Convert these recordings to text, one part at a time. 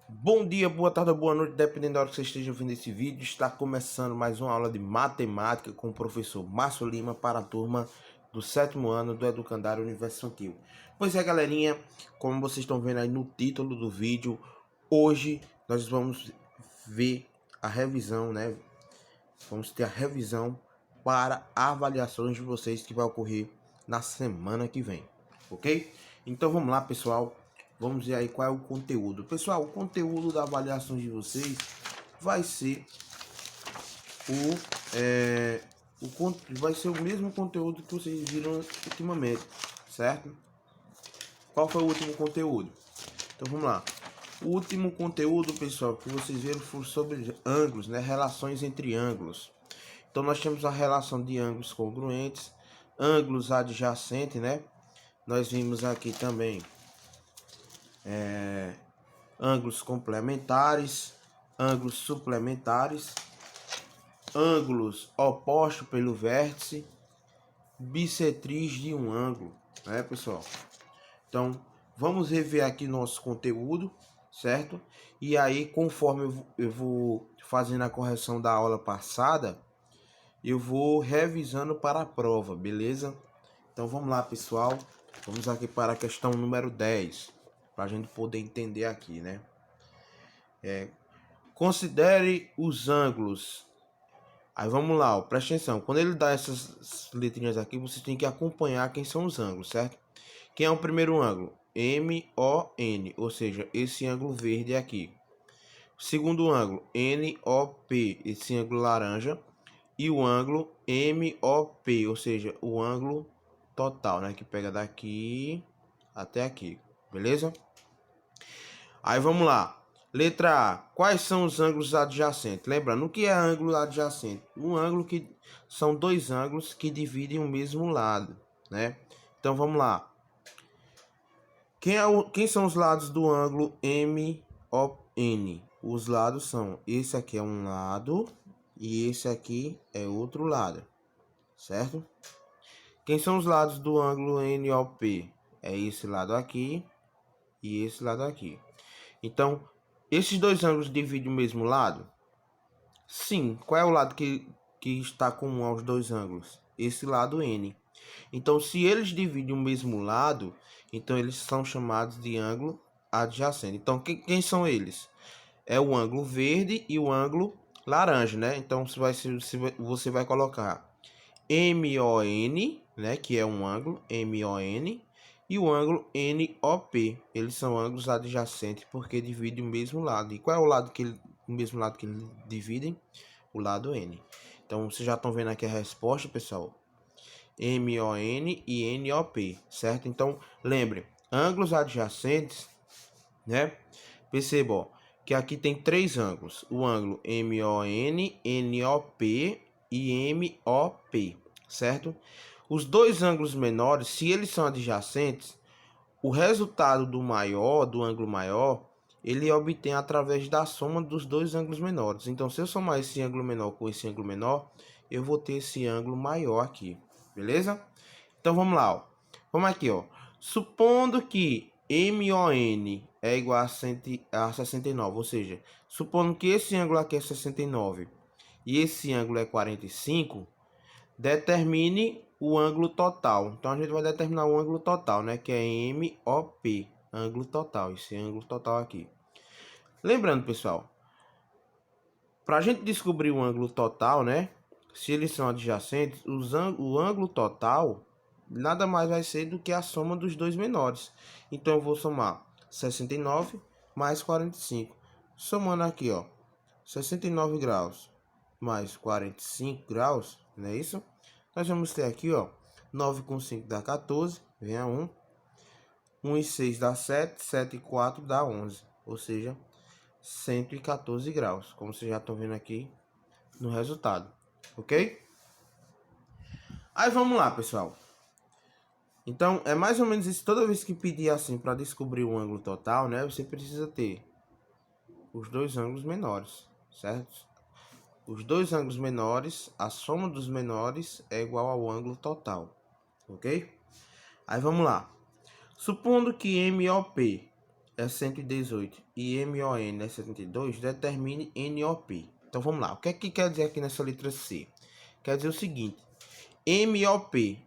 Bom dia, boa tarde ou boa noite, dependendo da hora que você esteja vendo esse vídeo. Está começando mais uma aula de matemática com o professor Márcio Lima para a turma do 7º ano do Educandário Universo Infantil. Pois é, galerinha, como vocês estão vendo aí no título do vídeo, hoje nós vamos ver a revisão, né? Vamos ter a revisão para avaliações de vocês que vai ocorrer na semana que vem, ok? Então vamos lá, pessoal. Vamos ver aí qual é o conteúdo. Pessoal, o conteúdo da avaliação de vocês vai ser vai ser o mesmo conteúdo que vocês viram ultimamente, certo? Qual foi o último conteúdo? Então vamos lá. O último conteúdo, pessoal, que vocês viram foi sobre ângulos, né? Relações entre ângulos. Então nós temos a relação de ângulos congruentes, ângulos adjacentes, né? Nós vimos aqui também ângulos complementares, ângulos suplementares, ângulos opostos pelo vértice, bissetriz de um ângulo, né, pessoal? Então, vamos rever aqui nosso conteúdo, certo? E aí, conforme eu vou fazendo a correção da aula passada, eu vou revisando para a prova, beleza? Então, vamos lá, pessoal. Vamos aqui para a questão número 10, para a gente poder entender aqui, né? Considere os ângulos. Aí vamos lá, ó, presta atenção. Quando ele dá essas letrinhas aqui, você tem que acompanhar quem são os ângulos, certo? Quem é o primeiro ângulo? MON, ou seja, esse ângulo verde aqui. Segundo ângulo, NOP, esse ângulo laranja. E o ângulo MOP, ou seja, o ângulo total, né? Que pega daqui até aqui, beleza? Aí vamos lá. Letra A. Quais são os ângulos adjacentes? Lembrando, o que é ângulo adjacente? Um ângulo que são dois ângulos que dividem o mesmo lado, né? Então vamos lá. Quem são os lados do ângulo MON? Os lados são, esse aqui é um lado e esse aqui é outro lado, certo? Quem são os lados do ângulo NOP? É esse lado aqui e esse lado aqui. Então, esses dois ângulos dividem o mesmo lado? Sim. Qual é o lado que está comum aos dois ângulos? Esse lado N. Então, se eles dividem o mesmo lado, então eles são chamados de ângulo adjacente. Então, quem são eles? É o ângulo verde e o ângulo laranja, né? Então, você vai colocar MON, né? Que é um ângulo MON. E o ângulo NOP. Eles são ângulos adjacentes porque dividem o mesmo lado. E qual é o mesmo lado que eles dividem? O lado N. Então, vocês já estão vendo aqui a resposta, pessoal. MON e NOP, certo? Então, lembre, ângulos adjacentes, né? Perceba, ó, que aqui tem três ângulos. O ângulo MON, NOP e MOP, certo? Os dois ângulos menores, se eles são adjacentes, o resultado do ângulo maior, ele obtém através da soma dos dois ângulos menores. Então, se eu somar esse ângulo menor com esse ângulo menor, eu vou ter esse ângulo maior aqui, beleza? Então, vamos lá, ó. Vamos aqui, ó. Supondo que MON é igual a 69, ou seja, supondo que esse ângulo aqui é 69 e esse ângulo é 45, determine o ângulo total. Então, a gente vai determinar o ângulo total, né? Que é MOP, ângulo total, esse ângulo total aqui. Lembrando, pessoal, para a gente descobrir o ângulo total, né? Se eles são adjacentes, o ângulo total nada mais vai ser do que a soma dos dois menores. Então, eu vou somar 69 mais 45. Somando aqui, ó, 69 graus mais 45 graus, não é isso? Nós vamos ter aqui, ó, 9 com 5 dá 14, vem a 1. 1 e 6 dá 7, 7 e 4 dá 11, ou seja, 114 graus, como vocês já estão vendo aqui no resultado, ok? Aí vamos lá, pessoal. Então, é mais ou menos isso. Toda vez que pedir assim para descobrir o ângulo total, né, você precisa ter os dois ângulos menores, certo? Os dois ângulos menores, a soma dos menores é igual ao ângulo total, ok? Aí vamos lá. Supondo que MOP é 118 e MON é 72, determine NOP. Então vamos lá. O que é que quer dizer aqui nessa letra C? Quer dizer o seguinte: MOP,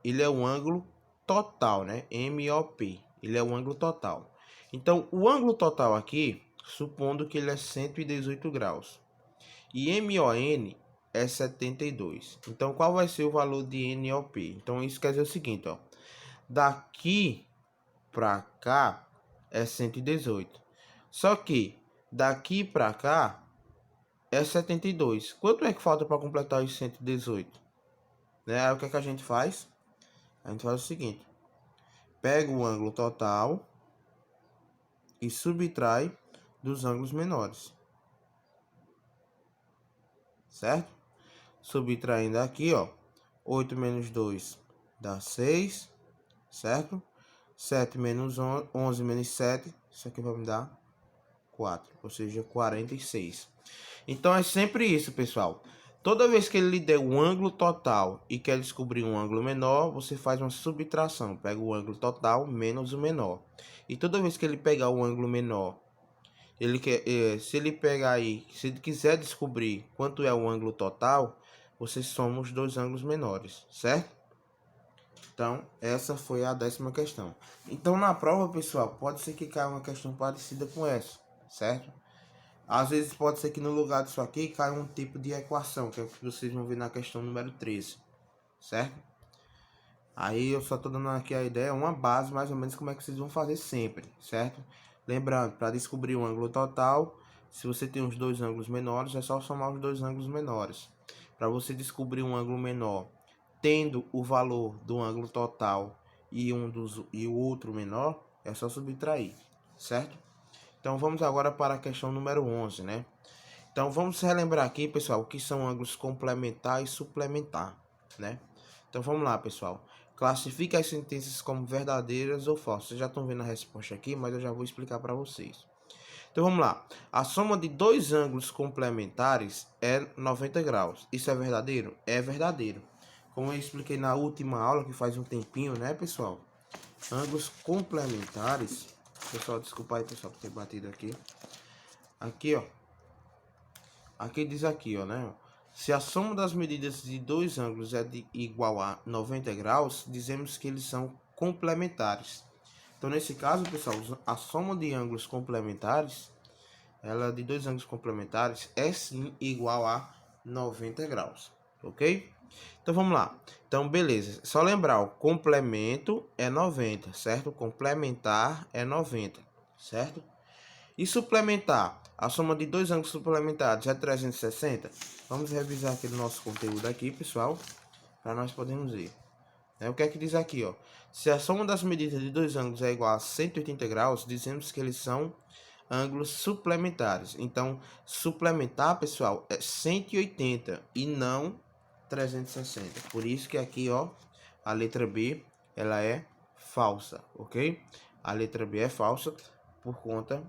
ele é um ângulo total, né? MOP, ele é um ângulo total. Então, o ângulo total aqui, supondo que ele é 118 graus. E MON é 72. Então, qual vai ser o valor de NOP? Então, isso quer dizer o seguinte, ó. Daqui para cá é 118. Só que daqui para cá é 72. Quanto é que falta para completar os 118? Né? Aí o que é que a gente faz? A gente faz o seguinte: pega o ângulo total e subtrai dos ângulos menores. Certo? Subtraindo aqui, ó. 8 menos 2 dá 6. Certo? 7 menos 11 menos 7. Isso aqui vai me dar 4. Ou seja, 46. Então é sempre isso, pessoal. Toda vez que ele lhe der um ângulo total e quer descobrir um ângulo menor, você faz uma subtração. Pega o ângulo total menos o menor. E toda vez que ele pegar o ângulo menor, se ele pegar aí, se ele quiser descobrir quanto é o ângulo total, você soma os dois ângulos menores, certo? Então, essa foi a 10ª questão. Então, na prova, pessoal, pode ser que caia uma questão parecida com essa, certo? Às vezes pode ser que no lugar disso aqui caia um tipo de equação, que é o que vocês vão ver na questão número 13, certo? Aí eu só tô dando aqui a ideia, uma base mais ou menos como é que vocês vão fazer sempre, certo? Lembrando, para descobrir o ângulo total, se você tem os dois ângulos menores, é só somar os dois ângulos menores. Para você descobrir um ângulo menor, tendo o valor do ângulo total e o outro menor, é só subtrair, certo? Então vamos agora para a questão número 11, né? Então vamos relembrar aqui, pessoal, o que são ângulos complementar e suplementar, né? Então vamos lá, pessoal. Classifique as sentenças como verdadeiras ou falsas. Vocês já estão vendo a resposta aqui, mas eu já vou explicar para vocês. Então vamos lá. A soma de dois ângulos complementares é 90 graus. Isso é verdadeiro? É verdadeiro. Como eu expliquei na última aula, que faz um tempinho, né, pessoal? Ângulos complementares. Pessoal, desculpa aí, pessoal, por ter batido aqui. Aqui, ó. Aqui diz aqui, ó, né? Se a soma das medidas de dois ângulos é igual a 90 graus, dizemos que eles são complementares. Então, nesse caso, pessoal, a soma de ângulos complementares, ela de dois ângulos complementares, é sim igual a 90 graus, ok? Então, vamos lá. Então, beleza. Só lembrar, o complemento é 90, certo? Complementar é 90, certo? E suplementar, a soma de dois ângulos suplementares é 360. Vamos revisar aquele nosso conteúdo aqui, pessoal, para nós podermos ver. O que é que diz aqui, ó? Se a soma das medidas de dois ângulos é igual a 180 graus, dizemos que eles são ângulos suplementares. Então, suplementar, pessoal, é 180 e não 360. Por isso que aqui, ó, a letra B, ela é falsa, ok? A letra B é falsa por conta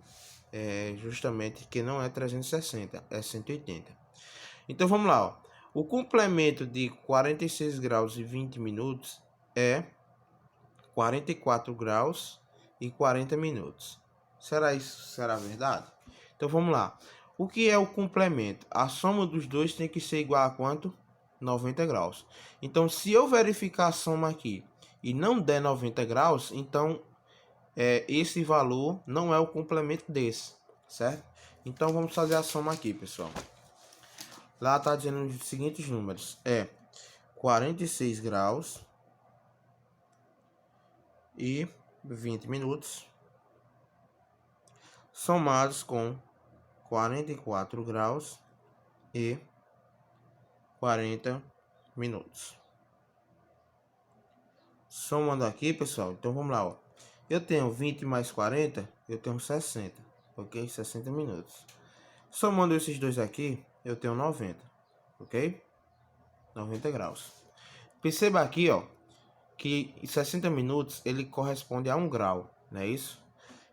justamente que não é 360, é 180. Então vamos lá, ó. O complemento de 46 graus e 20 minutos é 44 graus e 40 minutos. Será isso? Será verdade? Então vamos lá. O que é o complemento? A soma dos dois tem que ser igual a quanto? 90 graus. Então se eu verificar a soma aqui e não der 90 graus, então esse valor não é o complemento desse, certo? Então vamos fazer a soma aqui, pessoal. Lá está dizendo os seguintes números: 46 graus e 20 minutos, somados com 44 graus e 40 minutos. Somando aqui, pessoal, então vamos lá, ó. Eu tenho 20 mais 40, eu tenho 60, ok? 60 minutos. Somando esses dois aqui, eu tenho 90, ok? 90 graus. Perceba aqui, ó, que 60 minutos ele corresponde a 1 grau, não é isso?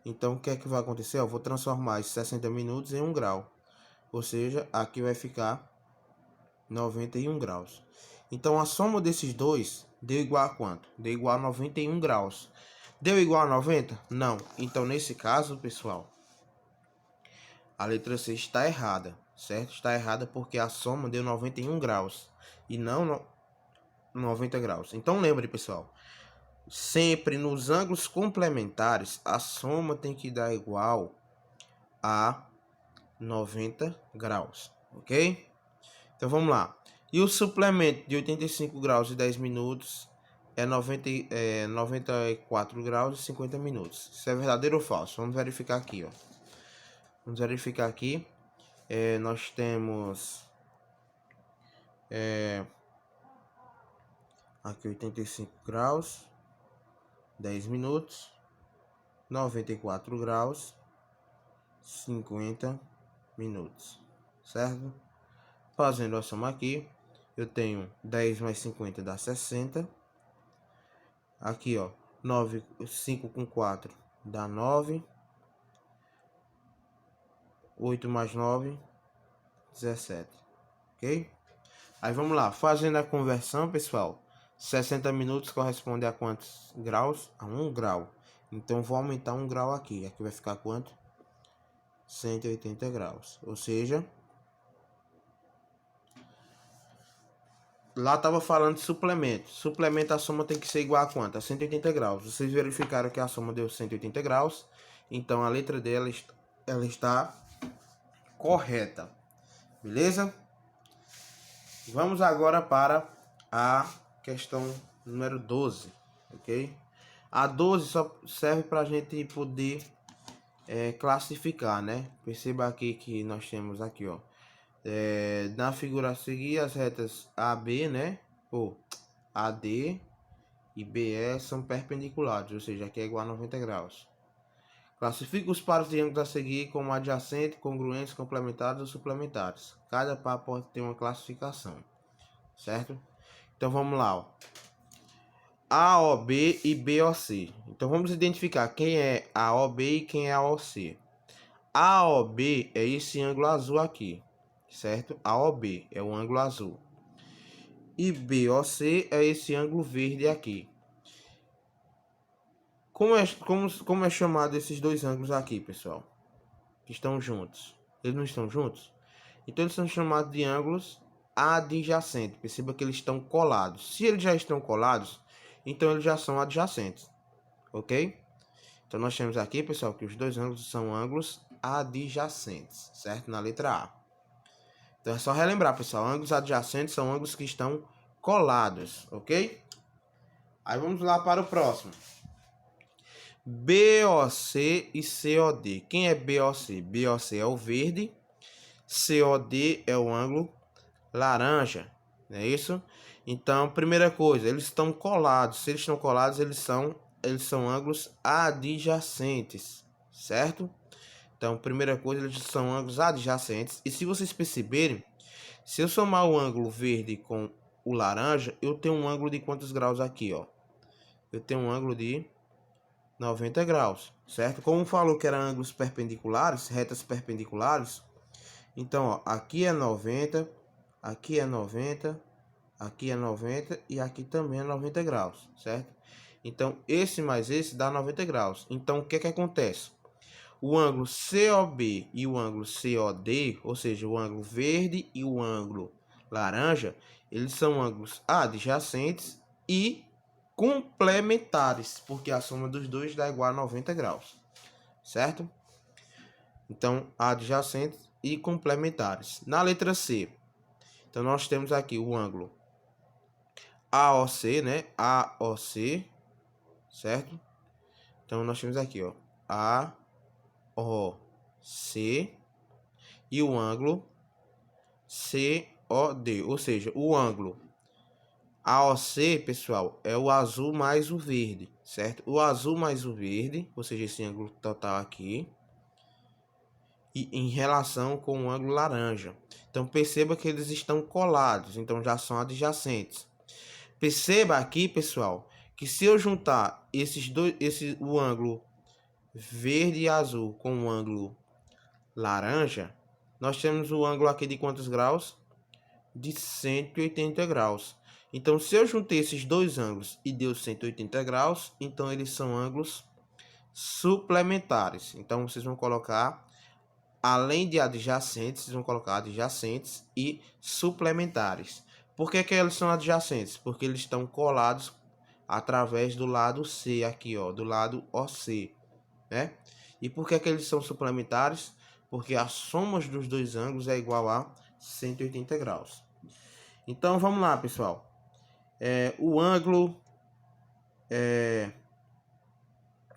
Então, o que é que vai acontecer? Eu vou transformar esses 60 minutos em 1 grau. Ou seja, aqui vai ficar 91 graus. Então, a soma desses dois deu igual a quanto? Deu igual a 91 graus. Deu igual a 90? Não. Então, nesse caso, pessoal, a letra C está errada, certo? Está errada porque a soma deu 91 graus e não 90 graus. Então, lembre, pessoal, sempre nos ângulos complementares, a soma tem que dar igual a 90 graus, ok? Então, vamos lá. E o suplemento de 85 graus e 10 minutos é 94 graus e 50 minutos. Isso é verdadeiro ou falso? Vamos verificar aqui, ó. Vamos verificar aqui. Nós temos aqui 85 graus, 10 minutos, 94 graus, 50 minutos, certo? Fazendo a soma aqui, eu tenho 10 mais 50 dá 60. Aqui, ó, 5 com 4 dá 9. 8 mais 9, 17. Ok? Aí vamos lá, fazendo a conversão, pessoal. 60 minutos corresponde a quantos graus? A 1 grau. Então, vou aumentar 1 grau aqui. Aqui vai ficar quanto? 180 graus. Ou seja, lá estava falando de suplemento. Suplemento, a soma tem que ser igual a quanto? A 180 graus. Vocês verificaram que a soma deu 180 graus. Então, a letra dela ela está correta. Beleza? Vamos agora para a questão número 12, ok? A 12 só serve para a gente poder classificar, né? Perceba aqui que nós temos aqui, ó. Na figura a seguir, as retas AB, né? Ou AD e BE são perpendiculares, ou seja, aqui é igual a 90 graus. Classifica os pares de ângulos a seguir como adjacentes, congruentes, complementares ou suplementares. Cada par pode ter uma classificação, certo? Então vamos lá, ó. AOB e BOC. Então vamos identificar quem é AOB e quem é AOC. AOB é esse ângulo azul aqui, certo? AOB é o ângulo azul. E BOC é esse ângulo verde aqui. Como é chamado esses dois ângulos aqui, pessoal? Que estão juntos. Eles não estão juntos? Então eles são chamados de ângulos adjacentes. Perceba que eles estão colados. Se eles já estão colados, então eles já são adjacentes. Ok? Então nós temos aqui, pessoal, que os dois ângulos são ângulos adjacentes, certo? Na letra A. Então é só relembrar, pessoal. Ângulos adjacentes são ângulos que estão colados, ok? Aí vamos lá para o próximo. BOC e COD. Quem é BOC? BOC é o verde. COD é o ângulo laranja. Não é isso? Então, primeira coisa, eles estão colados. Se eles estão colados, eles são ângulos adjacentes, certo? Então, primeira coisa, eles são ângulos adjacentes. E se vocês perceberem, se eu somar o ângulo verde com o laranja, eu tenho um ângulo de quantos graus aqui, ó? Eu tenho um ângulo de 90 graus, certo? Como falou que eram ângulos perpendiculares, retas perpendiculares, então, ó, aqui é 90, aqui é 90, aqui é 90 e aqui também é 90 graus, certo? Então, esse mais esse dá 90 graus. Então, o que que acontece? O ângulo COB e o ângulo COD, ou seja, o ângulo verde e o ângulo laranja, eles são ângulos adjacentes e complementares, porque a soma dos dois dá igual a 90 graus, certo? Então, adjacentes e complementares. Na letra C, então nós temos aqui o ângulo AOC, né? AOC, certo? Então nós temos aqui, ó, AOC e o ângulo COD, ou seja, o ângulo AOC, pessoal, é o azul mais o verde, certo? O azul mais o verde, ou seja, esse ângulo total aqui, e em relação com o ângulo laranja. Então perceba que eles estão colados, então já são adjacentes. Perceba aqui, pessoal, que se eu juntar o ângulo verde e azul com o ângulo laranja, nós temos o ângulo aqui de quantos graus? De 180 graus. Então, se eu juntei esses dois ângulos e deu 180 graus, então eles são ângulos suplementares. Então, vocês vão colocar, além de adjacentes, vocês vão colocar adjacentes e suplementares. Por que eles são adjacentes? Porque eles estão colados através do lado C aqui, ó, do lado OC, né? E por que eles são suplementares? Porque a soma dos dois ângulos é igual a 180 graus. Então, vamos lá, pessoal. O ângulo...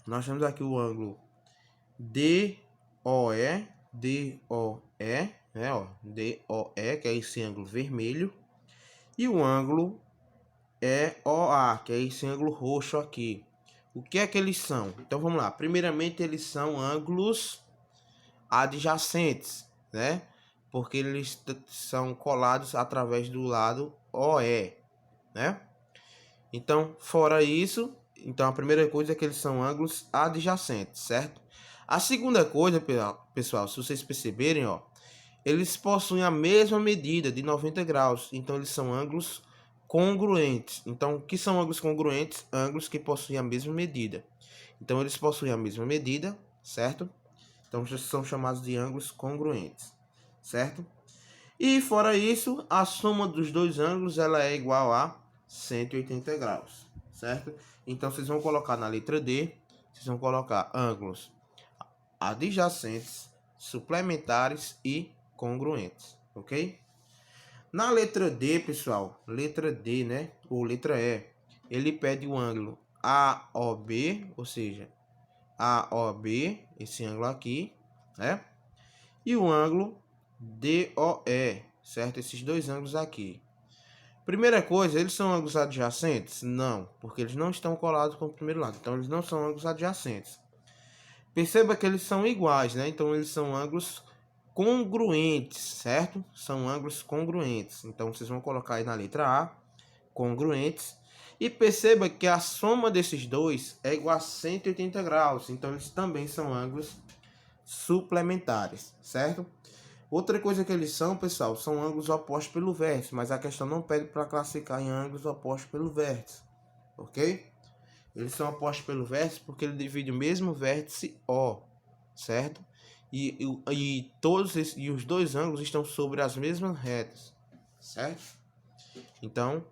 nós temos aqui o ângulo DOE, né, ó, DOE, que é esse ângulo vermelho, e o ângulo EOA, que é esse ângulo roxo aqui. O que é que eles são? Então vamos lá. Primeiramente, eles são ângulos adjacentes, né? Porque eles são colados através do lado OE, né? Então, fora isso, então a primeira coisa é que eles são ângulos adjacentes, certo? A segunda coisa, pessoal, se vocês perceberem, ó, eles possuem a mesma medida de 90 graus, então eles são ângulos congruentes. Então, o que são ângulos congruentes? Ângulos que possuem a mesma medida. Então, eles possuem a mesma medida, certo? Então, são chamados de ângulos congruentes, certo? E, fora isso, a soma dos dois ângulos ela é igual a 180 graus, certo? Então, vocês vão colocar na letra D, vocês vão colocar ângulos adjacentes, suplementares e congruentes, ok? Na letra D, pessoal, letra D, né, ou letra E, ele pede o ângulo AOB, ou seja, AOB, esse ângulo aqui, né, e o ângulo DOE, certo? Esses dois ângulos aqui. Primeira coisa, eles são ângulos adjacentes? Não, porque eles não estão colados com o primeiro lado, então eles não são ângulos adjacentes. Perceba que eles são iguais, né? Então eles são ângulos congruentes, certo? São ângulos congruentes. Então vocês vão colocar aí na letra A, congruentes. E perceba que a soma desses dois é igual a 180 graus. Então eles também são ângulos suplementares, certo? Outra coisa que eles são, pessoal, são ângulos opostos pelo vértice. Mas a questão não pede para classificar em ângulos opostos pelo vértice, ok? Eles são opostos pelo vértice porque ele divide o mesmo vértice O, certo? E os dois ângulos estão sobre as mesmas retas, certo? Então,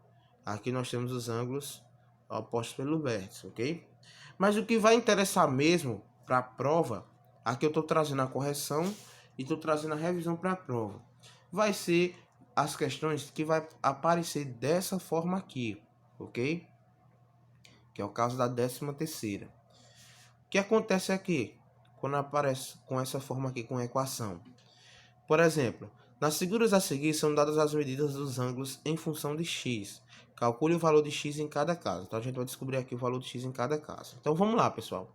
aqui nós temos os ângulos opostos pelo vértice, ok? Mas o que vai interessar mesmo para a prova, aqui eu estou trazendo a correção e estou trazendo a revisão para a prova. Vai ser as questões que vai aparecer dessa forma aqui, ok? Que é o caso da 13ª. O que acontece aqui quando aparece com essa forma aqui com a equação? Por exemplo, nas figuras a seguir são dadas as medidas dos ângulos em função de x. Calcule o valor de x em cada caso. Então a gente vai descobrir aqui o valor de x em cada caso. Então vamos lá, pessoal.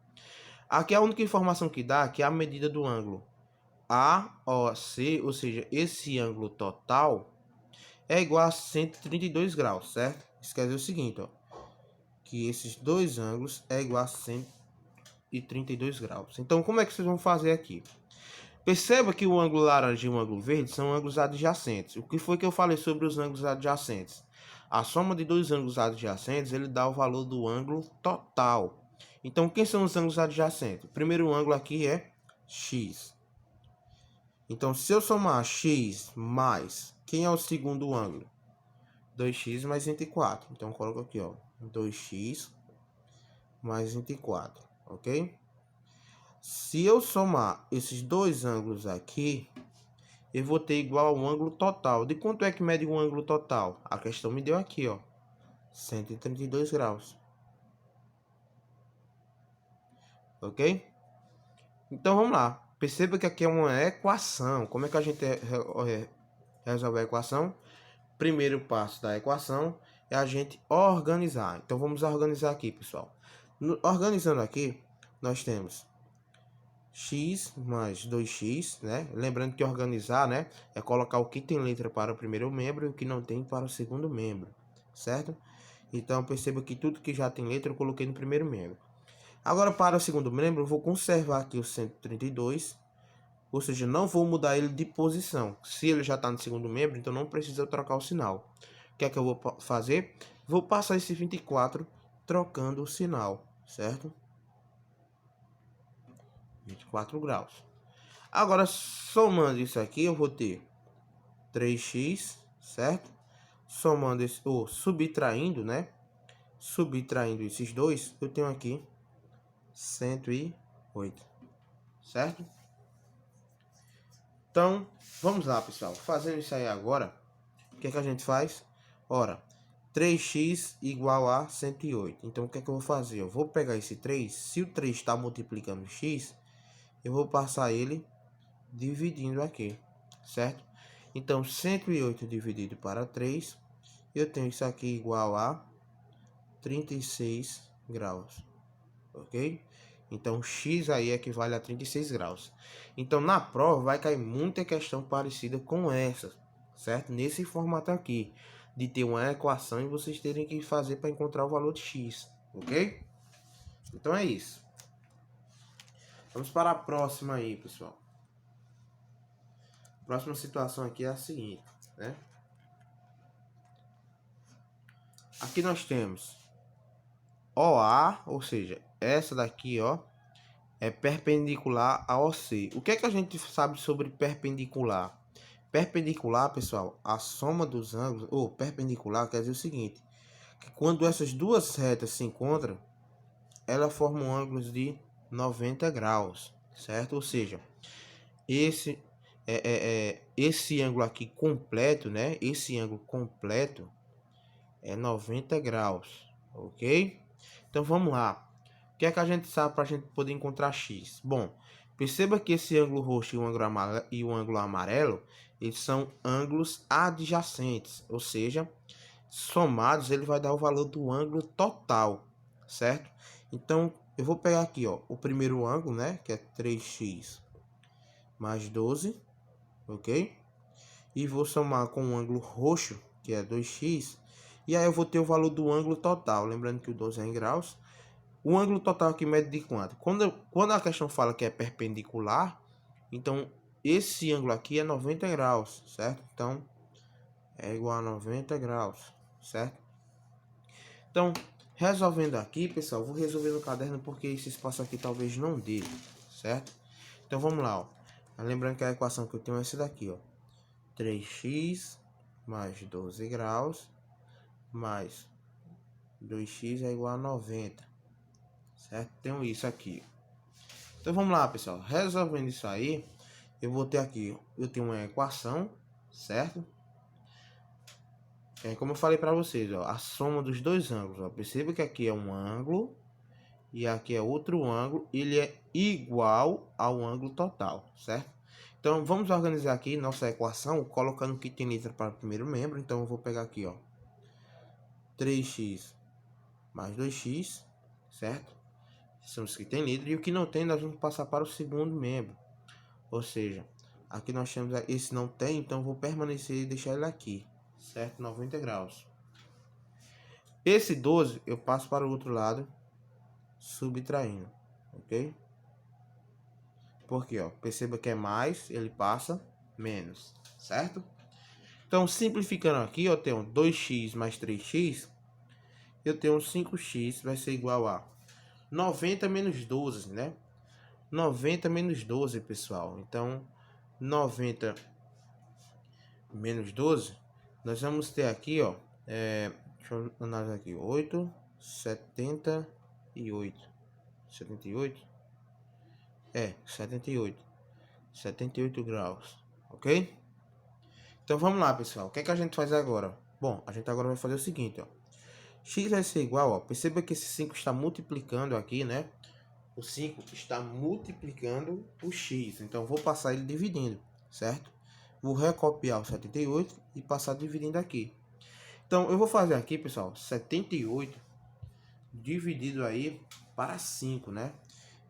Aqui a única informação que dá é a medida do ângulo AOC, ou seja, esse ângulo total é igual a 132 graus, certo? Isso quer dizer o seguinte, ó, que esses dois ângulos é igual a 132 graus. Então, como é que vocês vão fazer aqui? Perceba que o ângulo laranja e o ângulo verde são ângulos adjacentes. O que foi que eu falei sobre os ângulos adjacentes? A soma de dois ângulos adjacentes, ele dá o valor do ângulo total. Então, quem são os ângulos adjacentes? O primeiro ângulo aqui é x. Então, se eu somar x mais, quem é o segundo ângulo? 2x mais 24. Então, eu coloco aqui, ó, 2x mais 24, ok? Se eu somar esses dois ângulos aqui, eu vou ter igual ao ângulo total. De quanto é que mede o ângulo total? A questão me deu aqui, ó, 132 graus. Ok? Então, vamos lá. Perceba que aqui é uma equação. Como é que a gente resolve a equação? Primeiro passo da equação é a gente organizar. Então, vamos organizar aqui, pessoal. Organizando aqui, nós temos x mais 2x, né? Lembrando que organizar, né, é colocar o que tem letra para o primeiro membro e o que não tem para o segundo membro, certo? Então, perceba que tudo que já tem letra eu coloquei no primeiro membro. Agora, para o segundo membro, eu vou conservar aqui o 132, ou seja, não vou mudar ele de posição. Se ele já está no segundo membro, então não precisa trocar o sinal. O que é que eu vou fazer? Vou passar esse 24 trocando o sinal, certo? 24 graus. Agora, somando isso aqui, eu vou ter 3x, certo? Somando esse, ou subtraindo, né? Subtraindo esses dois, eu tenho aqui 108, certo? Então, vamos lá, pessoal. Fazendo isso aí agora, o que é que a gente faz? Ora, 3x igual a 108. Então, o que é que eu vou fazer? Eu vou pegar esse 3. Se o 3 está multiplicando x, eu vou passar ele dividindo aqui, certo? Então, 108 dividido para 3, eu tenho isso aqui igual a 36 graus, ok? Então, x aí equivale a 36 graus. Então, na prova vai cair muita questão parecida com essa, certo? Nesse formato aqui, de ter uma equação e vocês terem que fazer para encontrar o valor de x, ok? Então é isso. Vamos para a próxima aí, pessoal. A próxima situação aqui é a seguinte, né? Aqui nós temos OA, ou seja, essa daqui, ó, é perpendicular a OC. O que é que a gente sabe sobre perpendicular? Perpendicular, pessoal, a soma dos ângulos, ou perpendicular, quer dizer o seguinte, que quando essas duas retas se encontram, elas formam ângulos de 90 graus, certo? Ou seja, esse esse ângulo aqui completo, né? Esse ângulo completo é 90 graus, ok? Então vamos lá. O que é que a gente sabe para a gente poder encontrar x? Bom, perceba que esse ângulo roxo e o ângulo amarelo, eles são ângulos adjacentes, ou seja, somados ele vai dar o valor do ângulo total, certo? Então eu vou pegar aqui, ó, o primeiro ângulo, né, que é 3x mais 12, ok? E vou somar com o ângulo roxo, que é 2x, e aí eu vou ter o valor do ângulo total, lembrando que o 12 é em graus. O ângulo total aqui mede de quanto? Quando a questão fala que é perpendicular, então esse ângulo aqui é 90 graus, certo? Então, é igual a 90 graus, certo? Então, resolvendo aqui, pessoal, vou resolver no caderno porque esse espaço aqui talvez não dê, certo? Então, vamos lá, ó. Lembrando que a equação que eu tenho é essa daqui, ó. 3x mais 12 graus mais 2x é igual a 90, certo? Tenho isso aqui. Então vamos lá, pessoal. Resolvendo isso aí, eu vou ter aqui, eu tenho uma equação, certo? É como eu falei para vocês, ó, a soma dos dois ângulos, ó. Perceba que aqui é um ângulo e aqui é outro ângulo, ele é igual ao ângulo total, certo? Então vamos organizar aqui nossa equação colocando o que tem letra para o primeiro membro. Então eu vou pegar aqui, ó, 3x mais 2x, certo? São os que tem letra, e o que não tem nós vamos passar para o segundo membro. Ou seja, aqui nós temos esse não tem, então eu vou permanecer e deixar ele aqui, certo? 90 graus. Esse 12 eu passo para o outro lado, subtraindo, ok? Porque, ó, perceba que é mais, ele passa menos, certo? Então, simplificando aqui, eu tenho 2x mais 3x, eu tenho 5x, vai ser igual a 90 menos 12, né? 90 menos 12, pessoal. Então, 90 menos 12, nós vamos ter aqui, ó, deixa eu analisar aqui, 8, 78, 78, 78 graus, ok? Então vamos lá, pessoal, o que é que a gente faz agora? Bom, a gente agora vai fazer o seguinte, ó, x vai ser igual, ó, perceba que esse 5 está multiplicando aqui, né? O 5 está multiplicando o x, então vou passar ele dividindo, certo? Vou recopiar o 78 e passar dividindo aqui. Então, eu vou fazer aqui, pessoal, 78 dividido aí para 5, né?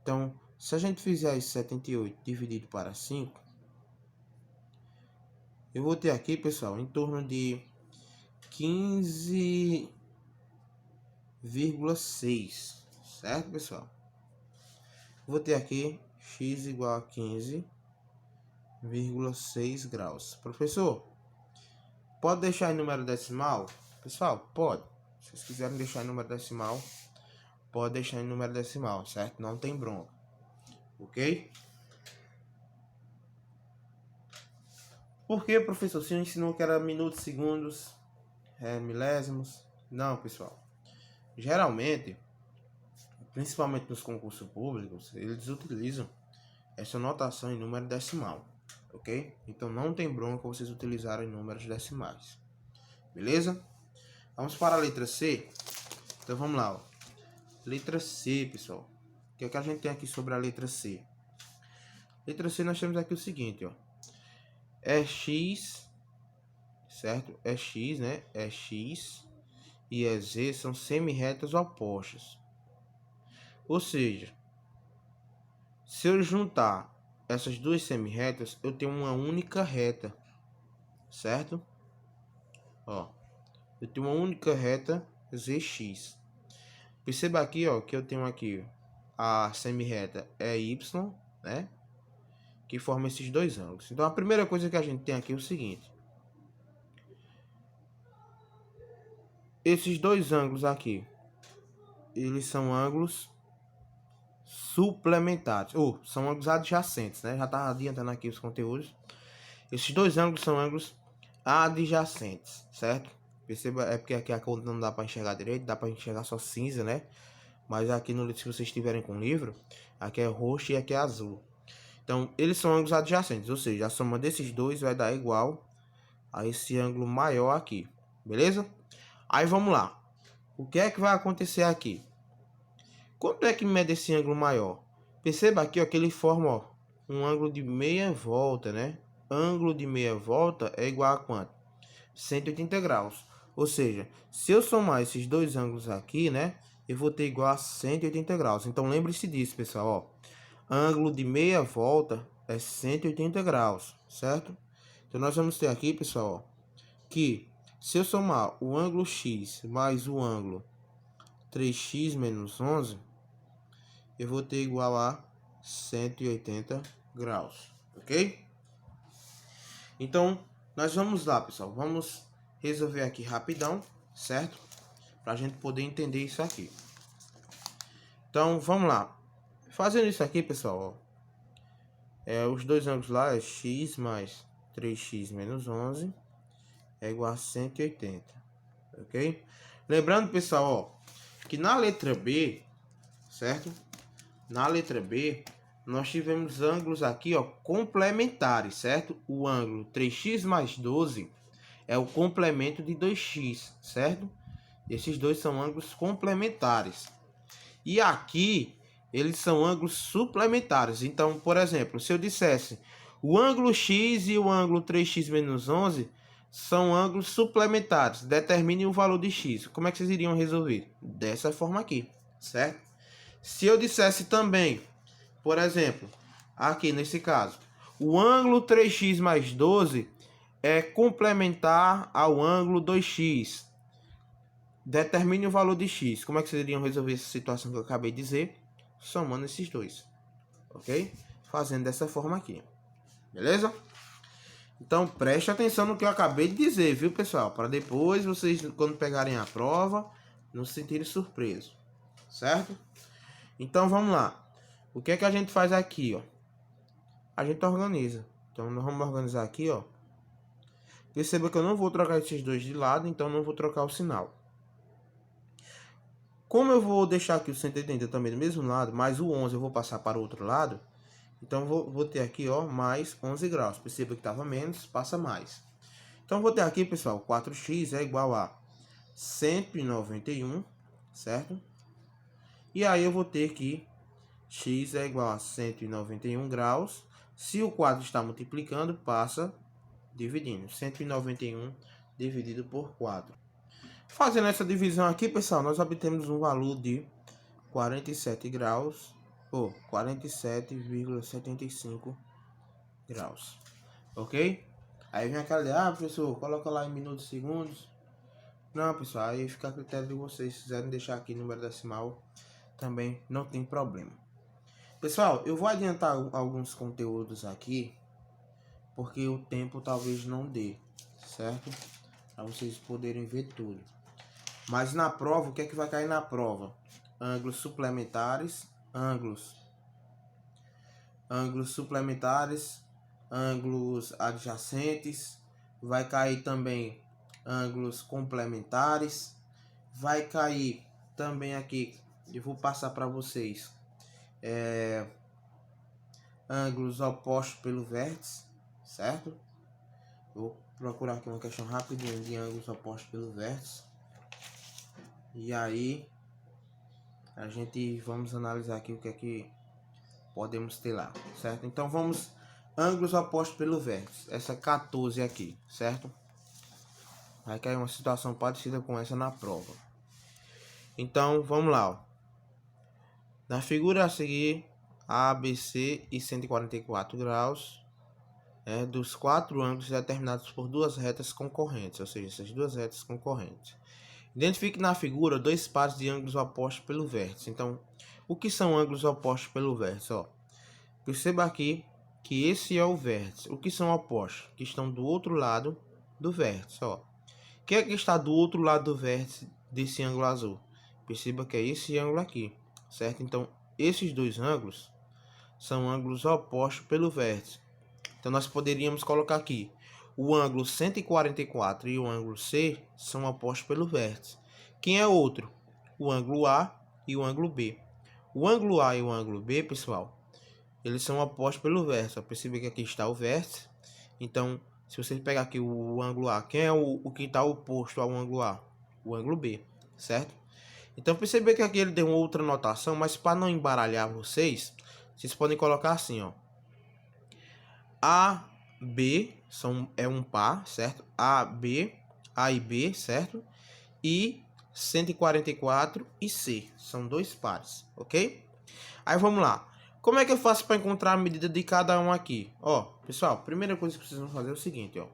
Então, se a gente fizer esse 78 dividido para 5, eu vou ter aqui, pessoal, em torno de 15,6, certo, pessoal? Vou ter aqui x igual a 15,6 graus. Professor, pode deixar em número decimal? Pessoal, pode. Se vocês quiserem deixar em número decimal, pode deixar em número decimal, certo? Não tem bronca. Ok? Por que, professor? Você ensinou que era minutos, segundos, milésimos? Não, pessoal. Geralmente, principalmente nos concursos públicos, eles utilizam essa notação em número decimal, ok? Então não tem bronca vocês utilizarem números decimais, beleza? Vamos para a letra C. Então vamos lá, ó. Letra C, pessoal. O que é que a gente tem aqui sobre a letra C? Letra C, nós temos aqui o seguinte, ó. É X, certo? É X, né? É X e é Z são semi-retas opostas. Ou seja, se eu juntar essas duas semi-retas, eu tenho uma única reta, certo? Ó, eu tenho uma única reta ZX. Perceba aqui, ó, que eu tenho aqui a semi-reta é Y, né? Que forma esses dois ângulos. Então, a primeira coisa que a gente tem aqui é o seguinte. Esses dois ângulos aqui, eles são ângulos suplementares, ou são ângulos adjacentes, né? Já tá adiantando aqui os conteúdos. Esses dois ângulos são ângulos adjacentes, certo? Perceba, é porque aqui a conta não dá para enxergar direito, dá para enxergar só cinza, né? Mas aqui no se vocês estiverem com o livro, aqui é roxo e aqui é azul. Então, eles são ângulos adjacentes, ou seja, a soma desses dois vai dar igual a esse ângulo maior aqui, beleza? Aí vamos lá. O que é que vai acontecer aqui? Quanto é que mede esse ângulo maior? Perceba aqui, ó, que ele forma, ó, um ângulo de meia volta, né? Ângulo de meia volta é igual a quanto? 180 graus. Ou seja, se eu somar esses dois ângulos aqui, né? Eu vou ter igual a 180 graus. Então, lembre-se disso, pessoal, ó. Ângulo de meia volta é 180 graus, certo? Então, nós vamos ter aqui, pessoal, ó, que se eu somar o ângulo X mais o ângulo 3x menos 11, eu vou ter igual a 180 graus, ok? Então, nós vamos lá, pessoal. Vamos resolver aqui rapidão, certo? Para a gente poder entender isso aqui. Então, vamos lá. Fazendo isso aqui, pessoal, ó, os dois ângulos lá é x mais 3x menos 11 é igual a 180, ok? Lembrando, pessoal, ó, que na letra B, certo? Na letra B, nós tivemos ângulos aqui, ó, complementares, certo? O ângulo 3x mais 12 é o complemento de 2x, certo? Esses dois são ângulos complementares. E aqui, eles são ângulos suplementares. Então, por exemplo, se eu dissesse o ângulo x e o ângulo 3x menos 11 são ângulos suplementares, determine o valor de x. Como é que vocês iriam resolver? Dessa forma aqui, certo? Se eu dissesse também, por exemplo, aqui nesse caso, o ângulo 3x mais 12 é complementar ao ângulo 2x. Determine o valor de x. Como é que vocês iriam resolver essa situação que eu acabei de dizer? Somando esses dois, ok? Fazendo dessa forma aqui, beleza? Então, preste atenção no que eu acabei de dizer, viu, pessoal? Para depois vocês, quando pegarem a prova, não se sentirem surpresos, certo? Então, vamos lá. O que é que a gente faz aqui, ó? A gente organiza. Então, nós vamos organizar aqui, ó. Perceba que eu não vou trocar esses dois de lado, então não vou trocar o sinal. Como eu vou deixar aqui o 180 também do mesmo lado, mais o 11 eu vou passar para o outro lado, então vou ter aqui, ó, mais 11 graus. Perceba que estava menos, passa mais. Então, vou ter aqui, pessoal, 4x é igual a 191, certo? E aí eu vou ter que x é igual a 191 graus. Se o quadro está multiplicando, passa dividindo. 191 dividido por 4. Fazendo essa divisão aqui, pessoal, nós obtemos um valor de 47 graus, ou 47,75 graus, ok? Aí vem aquela ideia, professor, coloca lá em minutos e segundos. Não, pessoal, aí fica a critério de vocês. Se quiserem deixar aqui número decimal, também não tem problema. Pessoal, eu vou adiantar alguns conteúdos aqui, porque o tempo talvez não dê, certo? para vocês poderem ver tudo. Mas na prova, o que é que vai cair na prova? Ângulos suplementares, ângulos suplementares, ângulos adjacentes, vai cair também ângulos complementares, vai cair também aqui, eu vou passar para vocês, ângulos opostos pelo vértice, certo? Vou procurar aqui uma questão rapidinha de ângulos opostos pelo vértice. E aí a gente vamos analisar aqui o que é que podemos ter lá, certo? Então vamos, ângulos opostos pelo vértice, essa 14 aqui, certo? Vai cair uma situação parecida com essa na prova. Então vamos lá, ó. Na figura a seguir, ABC e 144 graus, dos quatro ângulos determinados por duas retas concorrentes, ou seja, essas duas retas concorrentes. Identifique na figura dois pares de ângulos opostos pelo vértice. Então, o que são ângulos opostos pelo vértice? Ó, perceba aqui que esse é o vértice. O que são opostos? Que estão do outro lado do vértice. Ó. O que é que está do outro lado do vértice desse ângulo azul? Perceba que é esse ângulo aqui, certo? Então, esses dois ângulos são ângulos opostos pelo vértice. Então, nós poderíamos colocar aqui o ângulo 144 e o ângulo C são opostos pelo vértice. Quem é outro? O ângulo A e o ângulo B. O ângulo A e o ângulo B, pessoal, eles são opostos pelo vértice. Percebe que aqui está o vértice. Então, se você pegar aqui o ângulo A, quem é o que está oposto ao ângulo A? O ângulo B, certo? Então, percebe que aqui ele deu uma outra notação, mas para não embaralhar vocês podem colocar assim, ó. A, B é um par, certo? A e B, certo? E 144 e C, são dois pares, ok? Aí vamos lá. Como é que eu faço para encontrar a medida de cada um aqui? Ó, pessoal, primeira coisa que vocês vão fazer é o seguinte, ó.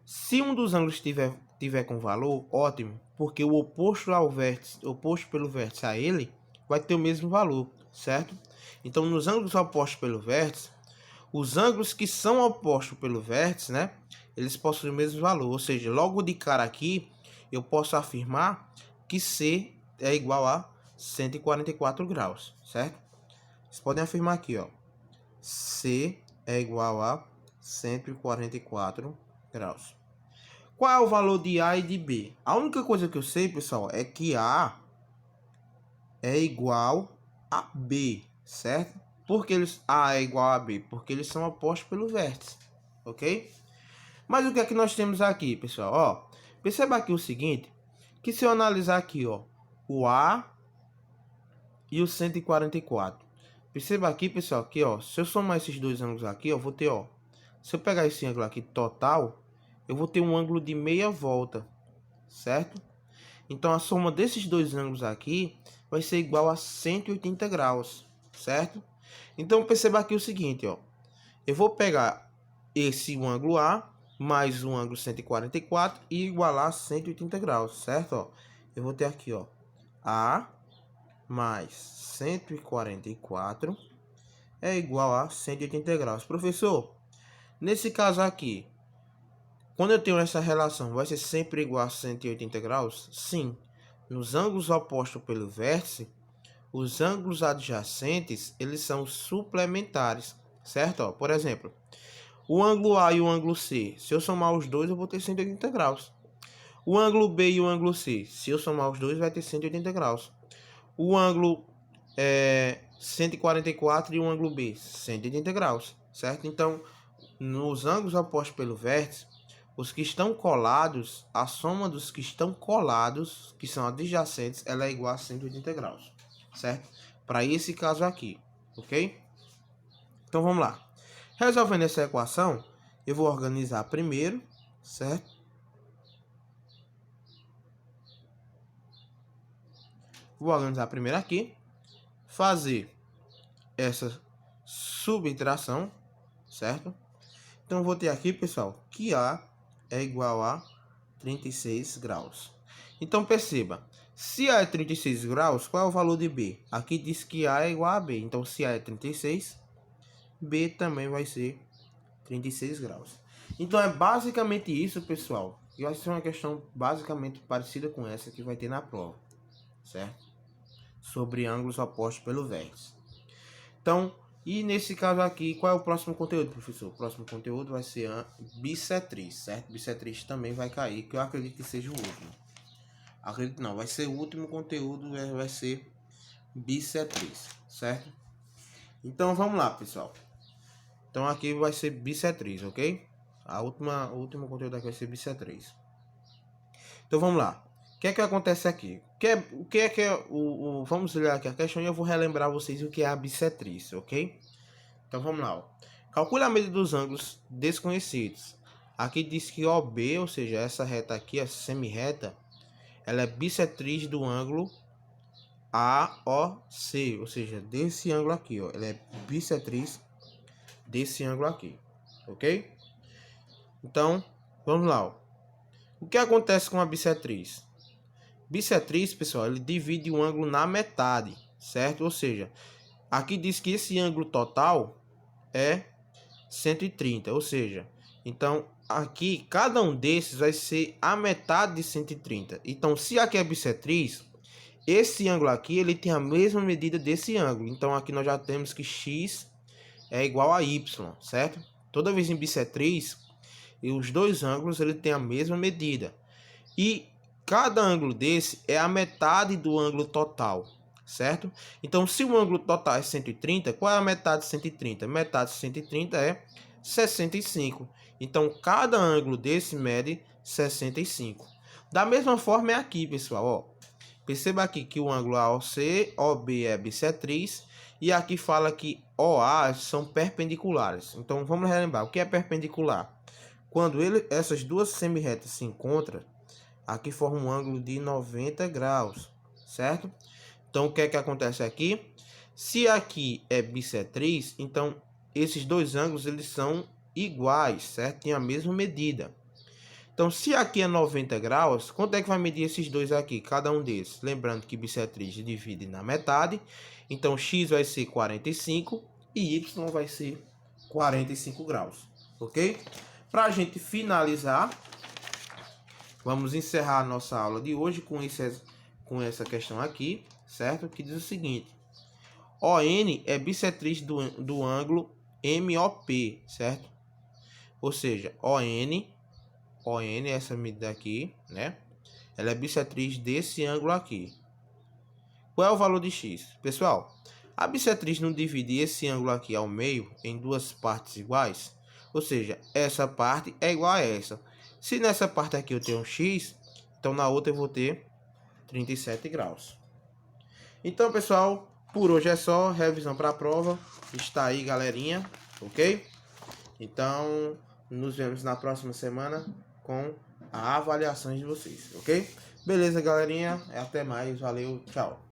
Se um dos ângulos tiver com valor, ótimo, porque o oposto ao vértice, oposto pelo vértice a ele, vai ter o mesmo valor, certo? Então, nos ângulos opostos pelo vértice, os ângulos que são opostos pelo vértice, né? Eles possuem o mesmo valor. Ou seja, logo de cara aqui, eu posso afirmar que C é igual a 144 graus, certo? Vocês podem afirmar aqui, ó. C é igual a 144 graus. Qual é o valor de A e de B? A única coisa que eu sei, pessoal, é que A é igual a B, certo? Por que A é igual a B? Porque eles são opostos pelo vértice, ok? Mas o que é que nós temos aqui, pessoal? Ó, perceba aqui o seguinte, que se eu analisar aqui, ó, o A e o 144. Perceba aqui, pessoal, que ó, se eu somar esses dois ângulos aqui, eu vou ter, ó, se eu pegar esse ângulo aqui total, eu vou ter um ângulo de meia volta, certo? Então a soma desses dois ângulos aqui vai ser igual a 180 graus, certo? Então perceba aqui o seguinte, ó, eu vou pegar esse ângulo A mais o ângulo 144 e igualar a 180 graus, certo? Ó, eu vou ter aqui, ó, A mais 144 é igual a 180 graus. Professor, nesse caso aqui, quando eu tenho essa relação, vai ser sempre igual a 180 graus? Sim. Nos ângulos opostos pelo vértice, os ângulos adjacentes, eles são suplementares, certo? Ó, por exemplo, o ângulo A e o ângulo C, se eu somar os dois, eu vou ter 180 graus. O ângulo B e o ângulo C, se eu somar os dois, vai ter 180 graus. O ângulo 144 e o ângulo B, 180 graus, certo? Então, nos ângulos opostos pelo vértice, os que estão colados, a soma dos que estão colados, que são adjacentes, ela é igual a 180 graus, certo? Para esse caso aqui, ok? Então, vamos lá. Resolvendo essa equação, eu vou organizar primeiro, certo? Vou organizar primeiro aqui, fazer essa subtração, certo? Então, eu vou ter aqui, pessoal, que A é igual a 36 graus. Então, perceba, se A é 36 graus, qual é o valor de B? Aqui diz que A é igual a B. Então, se A é 36, B também vai ser 36 graus. Então, é basicamente isso, pessoal, E vai ser uma questão basicamente parecida com essa que vai ter na prova, certo? Sobre ângulos opostos pelo vértice. Então, e nesse caso aqui, qual é o próximo conteúdo, professor? O próximo conteúdo vai ser a bissetriz, certo? Bissetriz também vai cair, que eu acredito que seja o último. Acredito não, vai ser o último conteúdo, vai ser bissetriz, certo? Então vamos lá, pessoal. Então aqui vai ser bissetriz, ok? O último conteúdo aqui vai ser bissetriz. Então vamos lá. O que é que acontece aqui? Vamos olhar aqui a questão e eu vou relembrar vocês o que é a bissetriz, ok? Então vamos lá. Ó. Calcule a medida dos ângulos desconhecidos. Aqui diz que OB, ou seja, essa reta aqui, essa semi-reta, ela é bissetriz do ângulo AOC, ou seja, desse ângulo aqui, ó, ela é bissetriz desse ângulo aqui, ok? Então, vamos lá. Ó. O que acontece com a bissetriz? Bissetriz, pessoal, ele divide o ângulo na metade, certo? Ou seja, aqui diz que esse ângulo total é 130, ou seja, então aqui cada um desses vai ser a metade de 130. Então, se aqui é bissetriz, esse ângulo aqui ele tem a mesma medida desse ângulo. Então, aqui nós já temos que x é igual a y, certo? Toda vez em bissetriz, os dois ângulos ele tem a mesma medida. E cada ângulo desse é a metade do ângulo total, certo? Então, se o ângulo total é 130, qual é a metade de 130? Metade de 130 é 65. Então, cada ângulo desse mede 65. Da mesma forma é aqui, pessoal, ó. Perceba aqui que o ângulo AOC, OB é bissetriz e aqui fala que OA são perpendiculares. Então, vamos relembrar. O que é perpendicular? Quando essas duas semi-retas se encontram, aqui forma um ângulo de 90 graus, certo? Então, o que é que acontece aqui? Se aqui é bissetriz, então esses dois ângulos eles são iguais, certo? Tem a mesma medida. Então, se aqui é 90 graus, quanto é que vai medir esses dois aqui? Cada um desses. Lembrando que bissetriz divide na metade. Então, x vai ser 45 e y vai ser 45 graus, ok? Para a gente finalizar, vamos encerrar a nossa aula de hoje com essa questão aqui, certo? Que diz o seguinte. ON é bissetriz do ângulo MOP, certo? Ou seja, ON, essa medida aqui, né? Ela é bissetriz desse ângulo aqui. Qual é o valor de x? Pessoal, a bissetriz não divide esse ângulo aqui ao meio em duas partes iguais? Ou seja, essa parte é igual a essa. Se nessa parte aqui eu tenho x, então na outra eu vou ter 37 graus. Então, pessoal, por hoje é só. Revisão para a prova. Está aí, galerinha. Ok? Então, nos vemos na próxima semana com a avaliação de vocês. Ok? Beleza, galerinha. Até mais. Valeu. Tchau.